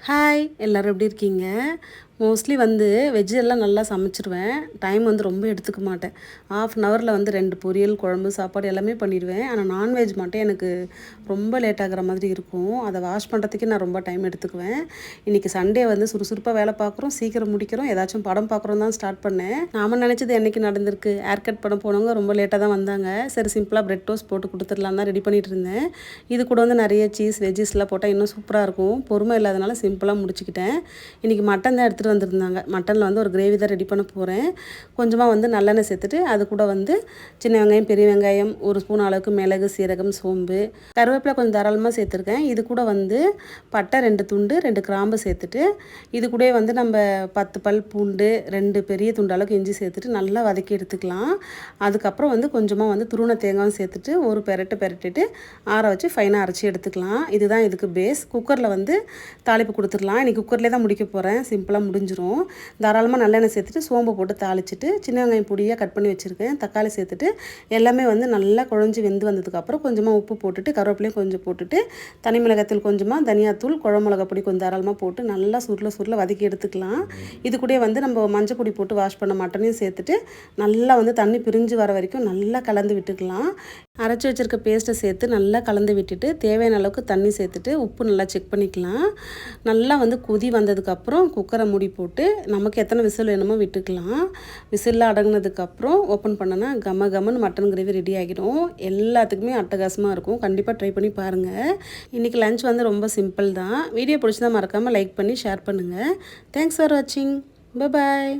Hi எல்லோரும் எப்படி இருக்கீங்க? மோஸ்ட்லி வெஜ் எல்லாம் நல்லா சமைச்சிருவேன். டைம் ரொம்ப எடுத்துக்க மாட்டேன். ½ அன் ஹவரில் 2 பொரியல், குழம்பு, சாப்பாடு எல்லாமே பண்ணிடுவேன். ஆனால் நான்வெஜ் மட்டும் எனக்கு ரொம்ப லேட் ஆகிற மாதிரி இருக்கும். அதை வாஷ் பண்ணுறதுக்கே நான் ரொம்ப டைம் எடுத்துக்குவேன். இன்றைக்கி சண்டே சுறுசுறுப்பாக வேலை பார்க்குறோம், சீக்கிரம் முடிக்கிறோம், ஏதாச்சும் படம் பார்க்குறோம் தான் ஸ்டார்ட் பண்ணேன். நாம நினச்சது என்றைக்கு நடந்திருக்கு. ஹேர் கட் பண்ண போனவங்க ரொம்ப லேட்டாக தான் வந்தாங்க. சரி சிம்பிளாக பிரெட் டோஸ்ட் போட்டு கொடுத்துடலாம் தான் ரெடி பண்ணிகிட்டு இருந்தேன். இது கூட நிறைய சீஸ் வெஜ்ஜஸ்லாம் போட்டால் இன்னும் சூப்பராக இருக்கும். பொறுமை இல்லாதனால சிம்பிளாக முடிச்சுக்கிட்டேன். இன்றைக்கி மட்டன் தான் எடுத்துகிட்டு வந்திருந்தாங்க. மட்டனில் ஒரு கிரேவி தான் ரெடி பண்ண போகிறேன். கொஞ்சமாக நல்லெண்ணெய் சேர்த்துட்டு அது கூட சின்ன வெங்காயம், பெரிய வெங்காயம், 1 ஸ்பூன் அளவுக்கு மிளகு, சீரகம், சோம்பு, கருவேப்பிலை கொஞ்சம் தாராளமாக சேர்த்துருக்கேன். இது கூட பட்டை 2 துண்டு, 2 கிராம்பு சேர்த்துட்டு இது கூட நம்ம 10 பல் பூண்டு, 2 பெரிய துண்டு அளவுக்கு இஞ்சி சேர்த்துட்டு நல்லா வதக்கி எடுத்துக்கலாம். அதுக்கப்புறம் கொஞ்சமாக துருவன தேங்காயும் சேர்த்துட்டு ஒரு பெரட்டிட்டு ஆற வச்சு ஃபைனாக அரைச்சி எடுத்துக்கலாம். இதுதான் இதுக்கு பேஸ். குக்கரில் தாளிப்பு கொடுத்துடலாம். இன்றைக்கி குக்கர்லேயே தான் முடிக்க போகிறேன். சிம்பிளாக முடிஞ்சிடும். தாராளமாக நல்லெண்ணெய் சேர்த்துட்டு சோம்பு போட்டு தாளிச்சிட்டு சின்ன வெங்காயம் பொடியாக கட் பண்ணி வச்சுருக்கேன். தக்காளி சேர்த்துட்டு எல்லாமே நல்லா குழஞ்சி வெந்து வந்ததுக்கப்புறம் கொஞ்சமாக உப்பு போட்டுட்டு கருவேப்பிலையும் கொஞ்சம் போட்டுட்டு தனி மிளகாத்தூள் கொஞ்சமாக, தனியாத்தூள், குழம்பு மிளகாய் பொடி கொஞ்சம் தாராளமாக போட்டு நல்லா சுருள வதக்கி எடுத்துக்கலாம். இது கூட நம்ம மஞ்சள் பொடி போட்டு வாஷ் பண்ண மட்டனையும் சேர்த்துட்டு நல்லா தண்ணி பிரிஞ்சு வர வரைக்கும் நல்லா கலந்து விட்டுக்கலாம். அரைச்சி வச்சுருக்க பேஸ்ட்டை சேர்த்து நல்லா கலந்து விட்டுட்டு தேவையான அளவுக்கு தண்ணி சேர்த்துட்டு உப்பு நல்லா செக் பண்ணிக்கலாம். நல்லா கொதி வந்ததுக்கப்புறம் குக்கரை மூடி போட்டு நமக்கு எத்தனை விசில் வேணுமோ விட்டுக்கலாம். விசிலில் அடங்கினதுக்கப்புறம் ஓப்பன் பண்ணோன்னா கமன்னு மட்டன் கிரேவி ரெடி ஆகிடும். எல்லாத்துக்குமே அட்டகாசமாக இருக்கும். கண்டிப்பாக ட்ரை பண்ணி பாருங்கள். இன்றைக்கி லஞ்ச் ரொம்ப சிம்பிள் தான். வீடியோ பிடிச்சதா மறக்காமல் லைக் பண்ணி ஷேர் பண்ணுங்கள். தேங்க்ஸ் ஃபார் வாட்சிங். பாய்.